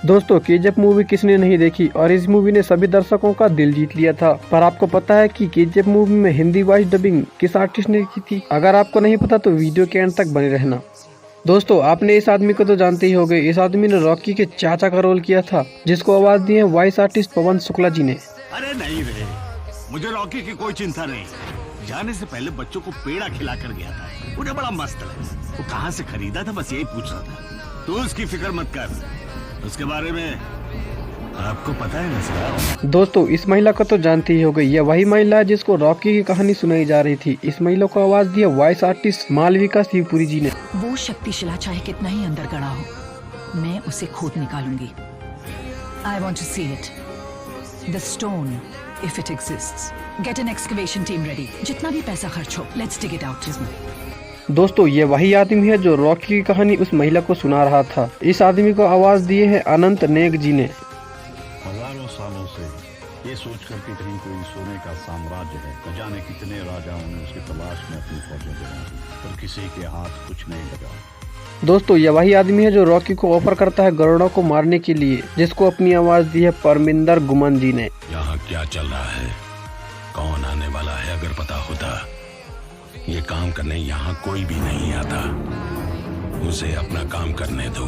दोस्तों KGF movie किसने नहीं देखी और इस मूवी ने सभी दर्शकों का दिल जीत लिया था। पर आपको पता है कि केजीएफ मूवी में हिंदी वॉइस डबिंग किस आर्टिस्ट ने की थी? अगर आपको नहीं पता तो वीडियो के एंड तक बने रहना। दोस्तों आपने इस आदमी को तो जानते ही होंगे। इस आदमी ने रॉकी के चाचा का रोल किया था, जिसको आवाज दी है वॉइस आर्टिस्ट पवन शुक्ला जी ने। अरे नहीं रे, मुझे रॉकी की कोई चिंता नहीं। जाने से पहले बच्चों को पेड़ा खिला कर गया था। उन्हें बड़ा मस्त लगा। वो कहाँ से खरीदा था बस यही पूछ रहा था। तू उसकी फिक्र मत कर, उसके बारे में आपको पता है ना साहब। दोस्तों इस महिला को तो जानते ही होंगे। यह वही महिला है जिसको रॉकी की कहानी सुनाई जा रही थी। इस महिला को आवाज दी है वॉइस आर्टिस्ट मालविका शिवपुरी जी ने। वो शक्तिशिला चाहे कितना ही अंदर गड़ा हो, मैं उसे खोद निकालूंगी। I want to see it. The stone, if it exists. Get an excavation team ready. जितना भी पैसा खर्च हो, let's dig it out. दोस्तों ये वही आदमी है जो रॉकी की कहानी उस महिला को सुना रहा था। इस आदमी को आवाज दी है अनंत नेग जी ने। हजारों सालों से ये सोच कर कि कहीं कोई सोने का साम्राज्य है, न जाने कितने राजाओं ने उसकी तलाश में अपनी फौजें गिराई, पर किसी के हाथ कुछ नहीं लगा। दोस्तों ये वही आदमी है जो रॉकी को ऑफर करता है गरुड़ा को मारने के लिए, जिसको अपनी आवाज दी है परमिंदर गुमन जी ने। यहाँ क्या चल रहा है, कौन आने वाला है, अगर पता होता ये काम करने यहाँ कोई भी नहीं आता। उसे अपना काम करने दो,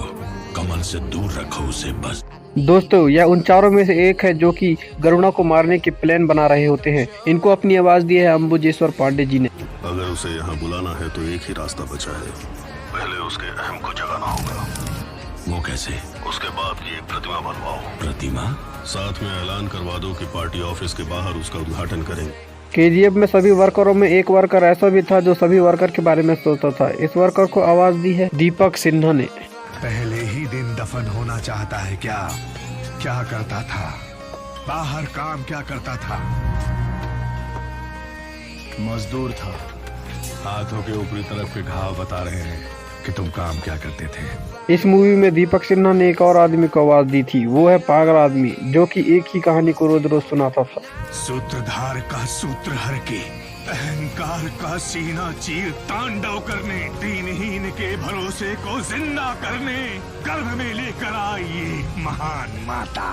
कमल से दूर रखो उसे बस। दोस्तों यह उन चारों में से एक है जो कि गरुड़ा को मारने की प्लान बना रहे होते हैं। इनको अपनी आवाज दी है अंबुजेश्वर पांडे जी ने। अगर उसे यहाँ बुलाना है तो एक ही रास्ता बचा है, पहले उसके अहम को जगाना होगा। वो कैसे? उसके बाद की एक प्रतिमा बनवाओ। प्रतिमा? साथ में ऐलान करवा दो कि पार्टी ऑफिस के बाहर उसका उद्घाटन करेंगे। केजीएफ में सभी वर्करों में एक वर्कर ऐसा भी था जो सभी वर्कर के बारे में सोचता था। इस वर्कर को आवाज दी है दीपक सिन्हा ने। पहले ही दिन दफन होना चाहता है क्या? क्या करता था बाहर, काम क्या करता था? मजदूर था। हाथों के ऊपरी तरफ के घाव बता रहे हैं कि तुम काम क्या करते थे। इस मूवी में दीपक सिन्हा ने एक और आदमी को आवाज दी थी, वो है पागल आदमी, जो कि एक ही कहानी को रोज रोज सुनाता था। सूत्रधार का सूत्र हर के, अहंकार का सीना चीर तांडव करने, दीनहीन के भरोसे को जिंदा करने, गर्भ में लेकर आई ये महान माता।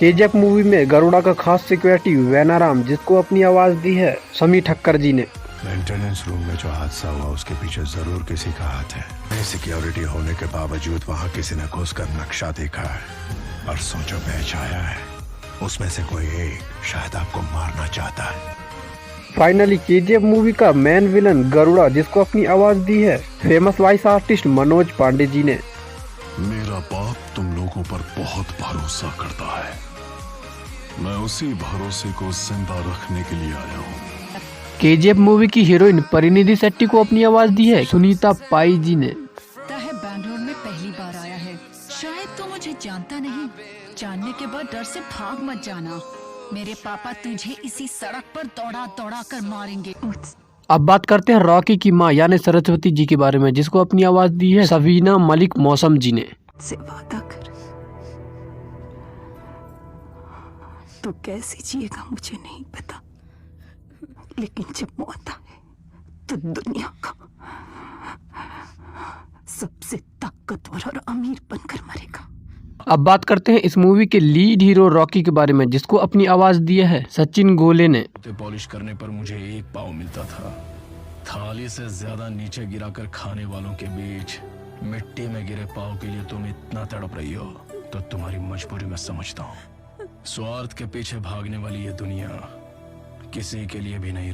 केजीएफ मूवी में गरुड़ा का खास सिक्योरिटी वैनाराम, जिसको अपनी आवाज दी है समी ठक्कर जी ने। मेंटेनेंस रूम में जो हादसा हुआ उसके पीछे जरूर किसी का हाथ है। सिक्योरिटी होने के बावजूद वहाँ किसी ने घुसकर नक्शा देखा है और सोचो बैच आया है, उसमें से कोई एक शायद आपको मारना चाहता है। फाइनली केजीएफ मूवी का मेन विलन गरुड़ा, जिसको अपनी आवाज दी है famous voice artist Manoj Pandey ji ने। मेरा बाप तुम लोगों पर बहुत भरोसा करता है, मैं उसी भरोसे को जिंदा रखने के लिए आया हूँ। केजीएफ मूवी की हीरोइन परिणीति शेट्टी को अपनी आवाज दी है सुनीता पाई जी ने। बैंगलोर में पहली बार आया है, शायद तो मुझे जानता नहीं। जानने के बाद डर से भाग मत जाना, मेरे पापा तुझे इसी सड़क पर दौड़ा दौड़ा कर मारेंगे। अब बात करते हैं रॉकी की माँ यानी सरस्वती जी के बारे में, जिसको अपनी आवाज दी है सवीना मलिक मौसम जी ने। से वादा कर, तो कैसे जिएगा मुझे नहीं पता, लेकिन जब मौत आए तो दुनिया का सबसे ताकतवर और अमीर बनकर मरेगा। अब बात करते हैं इस मूवी के लीड हीरो रॉकी के बारे में, जिसको अपनी आवाज दी है सचिन गोले ने। पॉलिश करने पर मुझे एक पाव मिलता था। थाली से ज्यादा नीचे गिराकर खाने वालों के बीच मिट्टी में गिरे पाव के लिए तुम इतना तड़प रही हो तो तुम्हारी मजबूरी मैं समझता हूँ। स्वार्थ के पीछे भागने वाली ये दुनिया किसी के लिए भी नहीं